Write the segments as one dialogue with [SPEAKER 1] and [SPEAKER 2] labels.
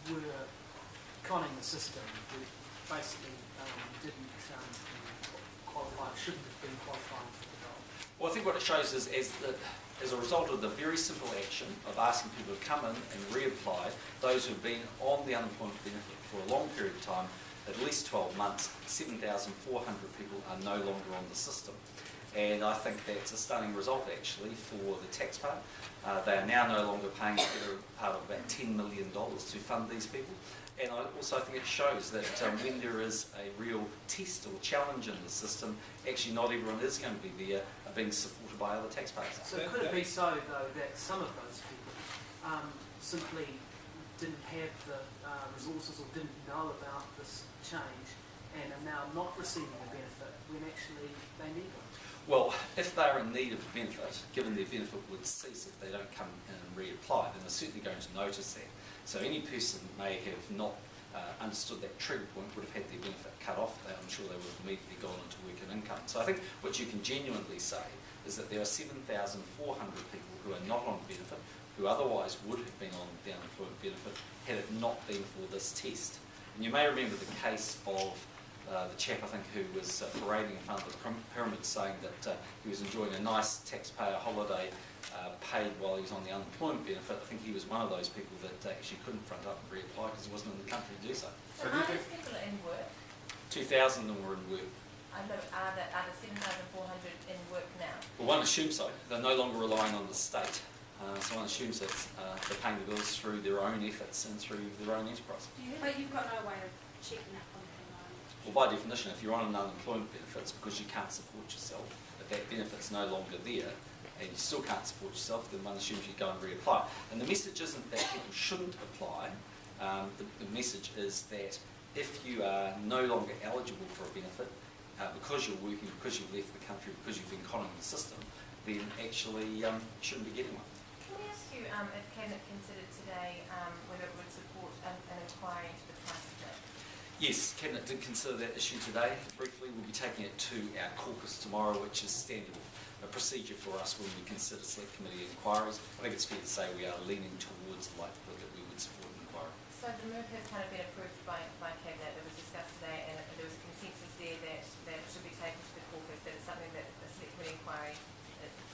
[SPEAKER 1] were conning the system who basically didn't qualify, shouldn't have been qualifying for the dole?
[SPEAKER 2] Well, I think what it shows is as a result of the very simple action of asking people to come in and reapply, those who have been on the unemployment benefit for a long period of time, at least 12 months, 7,400 people are no longer on the system. And I think that's a stunning result actually for the taxpayer. They are now no longer paying the part of about $10 million to fund these people. And I also think it shows that when there is a real test or challenge in the system, actually not everyone is going to be there being supported by other taxpayers.
[SPEAKER 1] So could it be so, though, that some of those people simply didn't have the resources or didn't know about this change and are now not receiving the benefit when actually they need it?
[SPEAKER 2] Well, if they're in need of a benefit, given their benefit would cease if they don't come in and reapply, then they're certainly going to notice that. So any person may have not understood that trigger point, would have had their benefit cut off. I'm sure they would have immediately gone into work and income. So I think what you can genuinely say is that there are 7,400 people who are not on benefit, who otherwise would have been on the unemployment benefit had it not been for this test. And you may remember the case of the chap, I think, who was parading in front of the pyramid saying that he was enjoying a nice taxpayer holiday paid while he was on the unemployment benefit. I think he was one of those people that actually couldn't front up and reapply because he wasn't in the country to do so.
[SPEAKER 3] So are those people in work?
[SPEAKER 2] 2,000 of them were in work.
[SPEAKER 3] I know, are the 7,400 in work now?
[SPEAKER 2] Well, one assumes so. They're no longer relying on the state. So one assumes that they're paying the bills through their own efforts and through their own enterprise.
[SPEAKER 4] But you've got no way of checking that on the moment.
[SPEAKER 2] Well, by definition, if you're on an unemployment benefit, it's because you can't support yourself. If that benefit's no longer there, and you still can't support yourself, then one assumes you go and reapply. And the message isn't that people shouldn't apply. The message is that if you are no longer eligible for a benefit, because you're working, because you've left the country, because you've been conning the system, then actually you shouldn't be getting one.
[SPEAKER 3] Can we ask you if Cabinet considered today whether it would support an inquiry into the price of milk?
[SPEAKER 2] Yes, Cabinet did consider that issue today. Briefly, we'll be taking it to our caucus tomorrow, which is standard a procedure for us when we consider select committee inquiries. I think it's fair to say we are leaning towards the likelihood that we would support an inquiry.
[SPEAKER 3] So the move has kind of been approved by Cabinet. It was discussed today, and there was a consensus there that it should be taken to the caucus, that it's something that a select committee inquiry,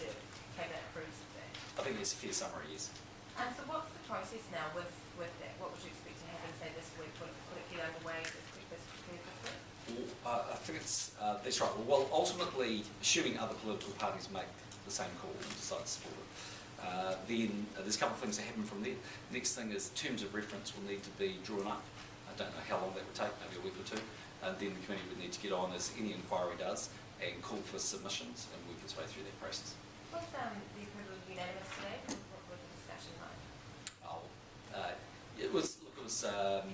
[SPEAKER 3] the Cabinet approves of that.
[SPEAKER 2] I think it's a fair summary, yes.
[SPEAKER 3] And so what's the process now with that? What would you expect to happen, say, this week? Would it get underway this week?
[SPEAKER 2] I think that's right. Well, ultimately, assuming other political parties make the same call and decide to support it, then there's a couple of things that happen from there. Next thing is terms of reference will need to be drawn up. I don't know how long that would take, maybe a week or two. And then the committee would need to get on, as any inquiry does, and call for submissions and work its way through that process.
[SPEAKER 3] Was the approval unanimous today? What was the discussion like?
[SPEAKER 2] It was how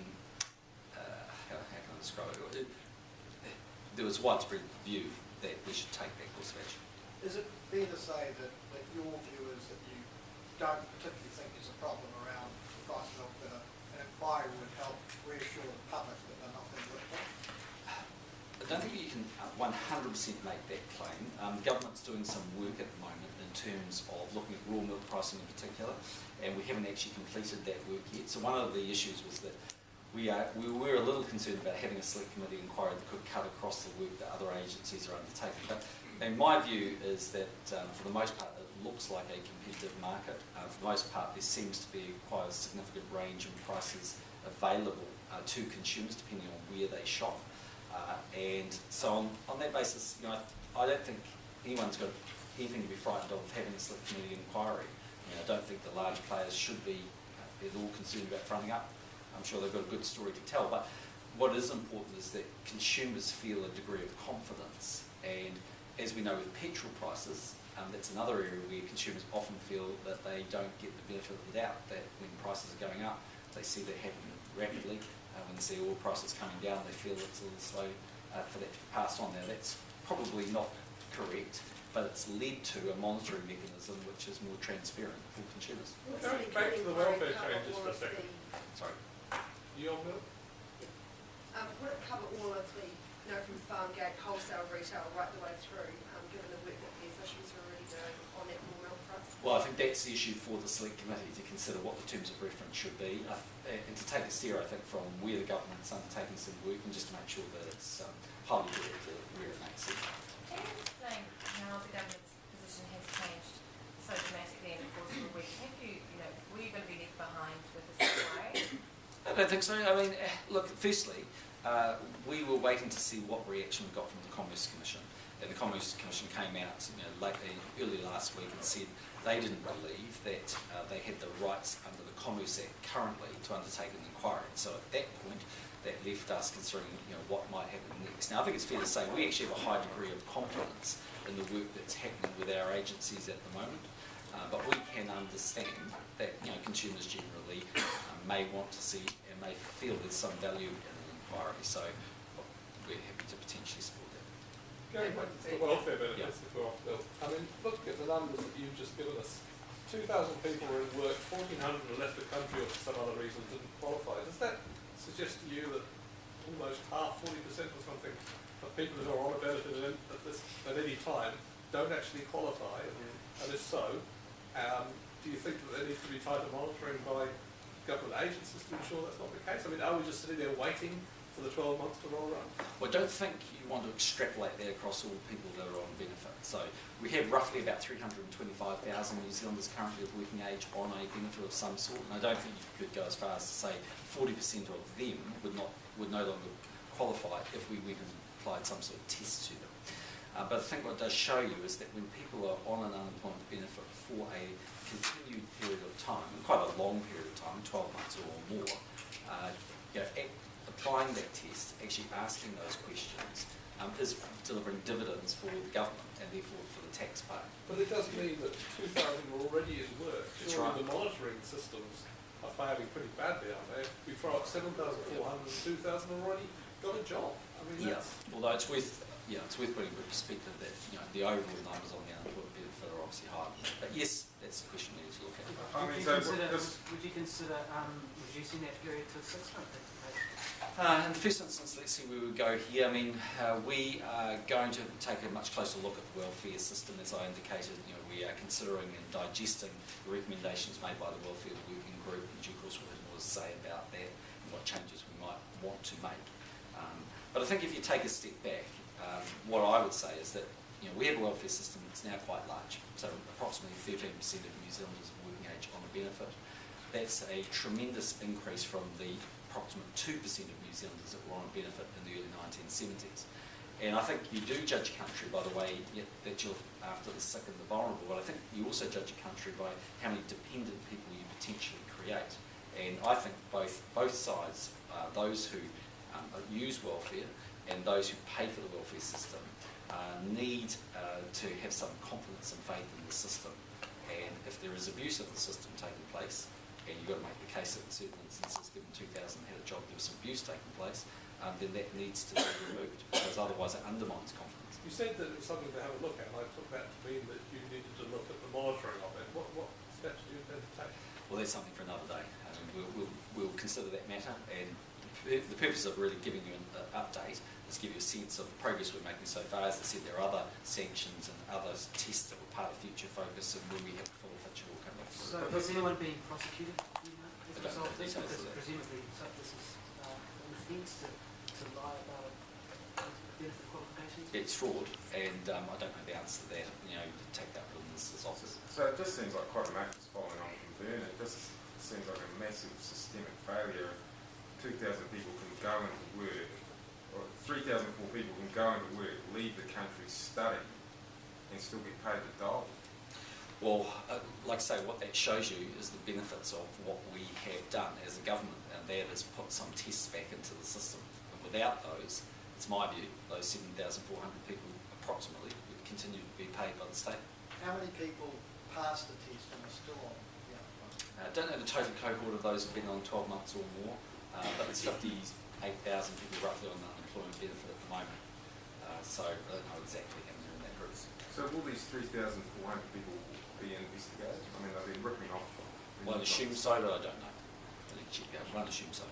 [SPEAKER 2] can I describe it? There was widespread view that we should take that course of action.
[SPEAKER 5] Is it fair to say that your view is that you don't particularly think there's a problem around the price of milk, that an inquiry would help reassure the public that they're not being looked at?
[SPEAKER 2] I don't think you can 100% make that claim. Government's doing some work at the moment in terms of looking at raw milk pricing in particular, and we haven't actually completed that work yet. So one of the issues was that we were a little concerned about having a select committee inquiry that could cut across the work that other agencies are undertaking. But and my view is that for the most part it looks like a competitive market. For the most part there seems to be quite a significant range in prices available to consumers depending on where they shop. And so on that basis, I don't think anyone's got anything to be frightened of having a select committee inquiry. I don't think the large players should be at all concerned about fronting up. I'm sure they've got a good story to tell, but what is important is that consumers feel a degree of confidence. And as we know with petrol prices, that's another area where consumers often feel that they don't get the benefit of the doubt, that when prices are going up, they see that happen rapidly. When they see oil prices coming down, they feel it's a little slow for that to be passed on. Now that's probably not correct, but it's led to a monitoring mechanism which is more transparent for consumers.
[SPEAKER 6] Going back to the welfare changes for a second.
[SPEAKER 2] Sorry.
[SPEAKER 6] Your milk?
[SPEAKER 4] Would it cover all of the, from farm gate, wholesale, retail, right the way through, given the work that the officials are already doing on that raw milk price?
[SPEAKER 2] Well, I think that's the issue for the select committee to consider what the terms of reference should be, and to take a steer, I think, from where the government's undertaking some work, and just to make sure that it's highly directed where it makes sense.
[SPEAKER 3] Can you explain how the government's position has changed so dramatically in the course of a week? Have you, were you going to be left behind with this inquiry?
[SPEAKER 2] I don't think so. I mean, look, firstly, we were waiting to see what reaction we got from the Commerce Commission. And the Commerce Commission came out early last week and said they didn't believe that they had the rights under the Commerce Act currently to undertake an inquiry. So at that point, that left us considering what might happen next. Now, I think it's fair to say we actually have a high degree of confidence in the work that's happening with our agencies at the moment. But we can understand that consumers generally may want to see and may feel there's some value in an inquiry. So we're happy to potentially support that.
[SPEAKER 6] Going back to the welfare benefits, if we're off, Bill, I mean, looking at the numbers that you've just given us, 2,000 people were in work, 1,400 have left the country or for some other reason didn't qualify. Does that suggest to you that almost half, 40% or something, of people who are on a benefit at any time don't actually qualify? And if so, do you think that there needs to be tighter monitoring by government agencies to ensure that's not the case? I mean, are we just sitting there waiting for the 12 months to roll around?
[SPEAKER 2] Well, I don't think you want to extrapolate that across all people that are on benefit. So we have roughly about 325,000 New Zealanders currently of working age on a benefit of some sort, and I don't think you could go as far as to say 40% of them would no longer qualify if we went and applied some sort of test to them. But I think what it does show you is that when people are on an unemployment benefit for a continued period of time, and quite a long period of time, 12 months or more, applying that test, actually asking those questions, is delivering dividends for the government and therefore for the taxpayer.
[SPEAKER 6] But it does mean that 2,000 are already in work.
[SPEAKER 2] That's
[SPEAKER 6] Surely
[SPEAKER 2] right.
[SPEAKER 6] the monitoring systems are failing pretty badly, aren't they? If we throw up 7,400 and 2,000 have already got a job. I mean,
[SPEAKER 2] Yeah, although it's worth putting in perspective that the overall numbers on the unemployment benefit are obviously higher. But yes, that's the question we need to look at.
[SPEAKER 1] Would you consider reducing that period to 6 months?
[SPEAKER 2] In the first instance, let's see where we go here. I mean, we are going to take a much closer look at the welfare system. As I indicated, we are considering and digesting the recommendations made by the Welfare Working Group. In due course, we'll have more to say about that and what changes we might want to make. But I think if you take a step back, what I would say is that we have a welfare system that's now quite large. So approximately 13% of New Zealanders of working age on a benefit. That's a tremendous increase from the approximate 2% of New Zealanders that were on a benefit in the early 1970s. And I think you do judge a country by the way that you're after the sick and the vulnerable, but I think you also judge a country by how many dependent people you potentially create. And I think both sides, those who use welfare and those who pay for the welfare system, need to have some confidence and faith in the system. And if there is abuse of the system taking place, and you've got to make the case that in certain instances, given 2,000 had a job, there was some abuse taking place, then that needs to be removed, because otherwise it undermines confidence.
[SPEAKER 6] You said that it was something to have a look at, and I took that to mean that you needed to look at the monitoring of it. What steps do you intend to take?
[SPEAKER 2] Well, that's something for another day. I mean, we'll consider that matter, and the purpose of really giving you an update is to give you a sense of the progress we're making so far. As I said, there are other sanctions and other tests that were part of Future Focus, and when we have the full picture, we'll come back.
[SPEAKER 1] So is anyone being prosecuted as a result of this? Because presumably this is an offence to lie about benefit qualifications?
[SPEAKER 2] It's fraud, and I don't know the answer to that. To take that with the Minister's office.
[SPEAKER 7] So it just seems like quite a massive following on from Bern. It just seems like a massive systemic failure. 2,000 people can go into work, or 3,004 people can go into work, leave the country, study, and still get paid the dole.
[SPEAKER 2] Well, like I say, what that shows you is the benefits of what we have done as a government, and that is put some tests back into the system. And without those, it's my view, those 7,400 people approximately would continue to be paid by the state.
[SPEAKER 5] How many people passed the test and are still on the unemployment?
[SPEAKER 2] I don't know the total cohort of those who've been on 12 months or more, but it's 58,000 people roughly on the unemployment benefit at the moment. So I don't know exactly how many are in that group.
[SPEAKER 7] So will these 3,400 people be investigated? I mean, they've been ripping off.
[SPEAKER 2] One assumes so, but I don't know. I need to check that. One assumes so.